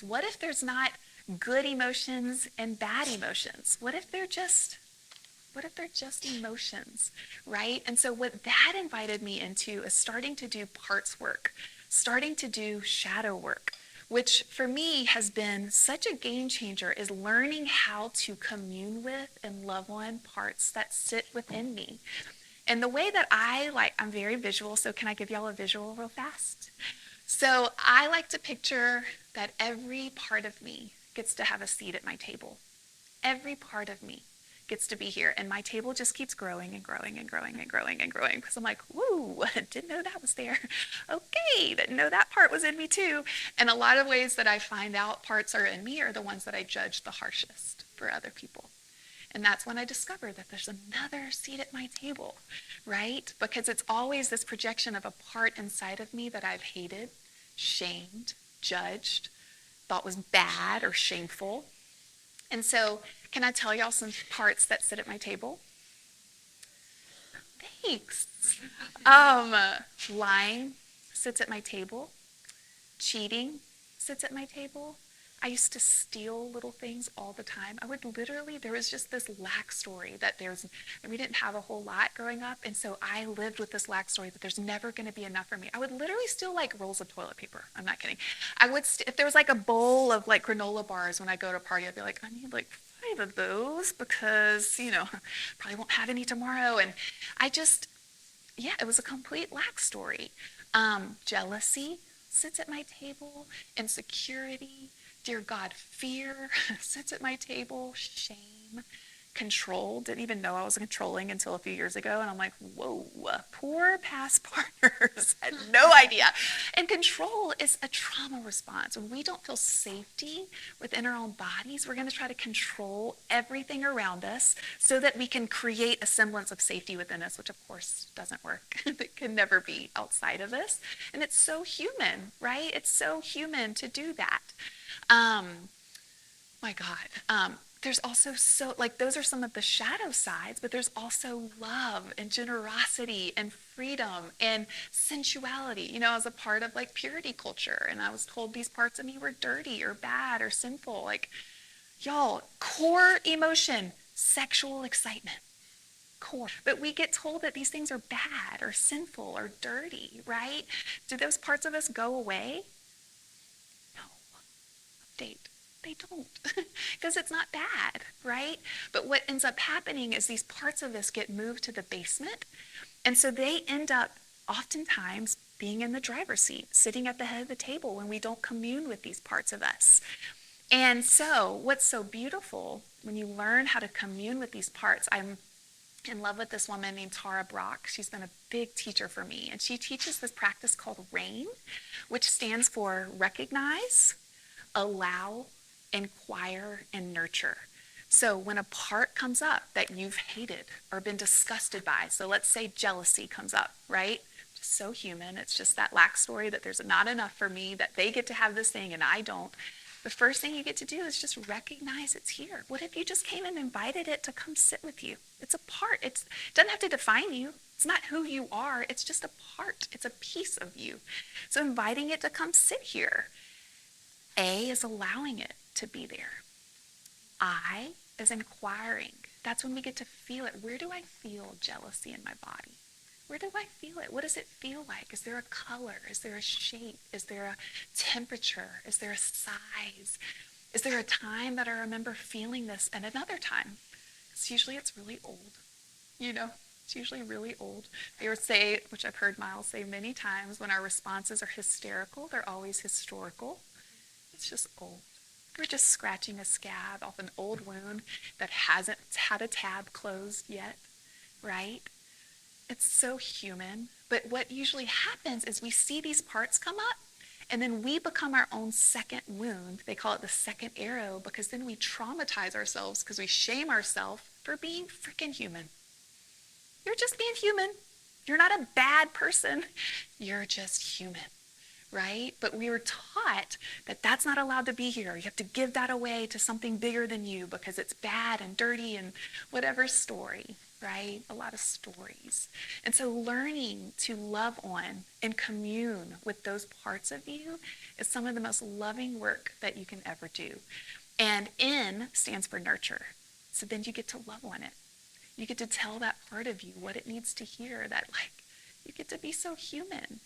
What if there's not good emotions and bad emotions? What if they're just emotions, right? And so what that invited me into is starting to do parts work, starting to do shadow work, which for me has been such a game changer, is learning how to commune with and love on parts that sit within me. And the way that I'm very visual, so can I give y'all a visual real fast? So I like to picture that every part of me gets to have a seat at my table. Every part of me gets to be here. And my table just keeps growing and growing and growing and growing and growing because I'm like, woo, didn't know that was there. Okay, didn't know that part was in me too. And a lot of ways that I find out parts are in me are the ones that I judge the harshest for other people. And that's when I discovered that there's another seat at my table, right? Because it's always this projection of a part inside of me that I've hated, shamed, judged, thought was bad or shameful. And so, can I tell y'all some parts that sit at my table? Thanks. Um, Lying sits at my table. Cheating sits at my table. I used to steal little things all the time. I would literally, there was just this lack story that we didn't have a whole lot growing up. And so I lived with this lack story that there's never going to be enough for me. I would literally steal like rolls of toilet paper. I'm not kidding. If there was like a bowl of like granola bars when I go to a party, I'd be like, I need like 5 of those because, probably won't have any tomorrow. And I just, yeah, it was a complete lack story. Jealousy sits at my table. Insecurity, dear God, fear sits at my table. Shame, control. Didn't even know I was controlling until a few years ago. And I'm like, whoa, poor past partners. Had no idea. And control is a trauma response. When we don't feel safety within our own bodies, we're going to try to control everything around us so that we can create a semblance of safety within us, which of course doesn't work. It can never be outside of us. And it's so human, right? It's so human to do that. My God. There's also those are some of the shadow sides, but there's also love and generosity and freedom and sensuality. I was a part of like purity culture, and I was told these parts of me were dirty or bad or sinful. Like, y'all, core emotion, sexual excitement. Core. But we get told that these things are bad or sinful or dirty, right? Do those parts of us go away? No. Date. They don't, because it's not bad, right? But what ends up happening is these parts of us get moved to the basement, and so they end up oftentimes being in the driver's seat, sitting at the head of the table when we don't commune with these parts of us. And so what's so beautiful when you learn how to commune with these parts, I'm in love with this woman named Tara Brock. She's been a big teacher for me, and she teaches this practice called RAIN, which stands for recognize, allow, inquire, and nurture. So when a part comes up that you've hated or been disgusted by, so let's say jealousy comes up, right? Just so human. It's just that lack story that there's not enough for me, that they get to have this thing and I don't. The first thing you get to do is just recognize it's here. What if you just came and invited it to come sit with you? It's a part. It doesn't have to define you. It's not who you are. It's just a part. It's a piece of you. So inviting it to come sit here. A is allowing it to be there. I is inquiring. That's when we get to feel it. Where do I feel jealousy in my body? Where do I feel it? What does it feel like? Is there a color? Is there a shape? Is there a temperature? Is there a size? Is there a time that I remember feeling this and another time? It's really old, It's usually really old. They would say, which I've heard Miles say many times, when our responses are hysterical, they're always historical. It's just old. We're just scratching a scab off an old wound that hasn't had a tab closed yet, right? It's so human. But what usually happens is we see these parts come up, and then we become our own second wound. They call it the second arrow, because then we traumatize ourselves because we shame ourselves for being freaking human. You're just being human. You're not a bad person. You're just human. Right? But we were taught that that's not allowed to be here. You have to give that away to something bigger than you because it's bad and dirty and whatever story. right? A lot of stories. And so learning to love on and commune with those parts of you is some of the most loving work that you can ever do. And N stands for nurture. So then you get to love on it. You get to tell that part of you what it needs to hear, that like you get to be so human.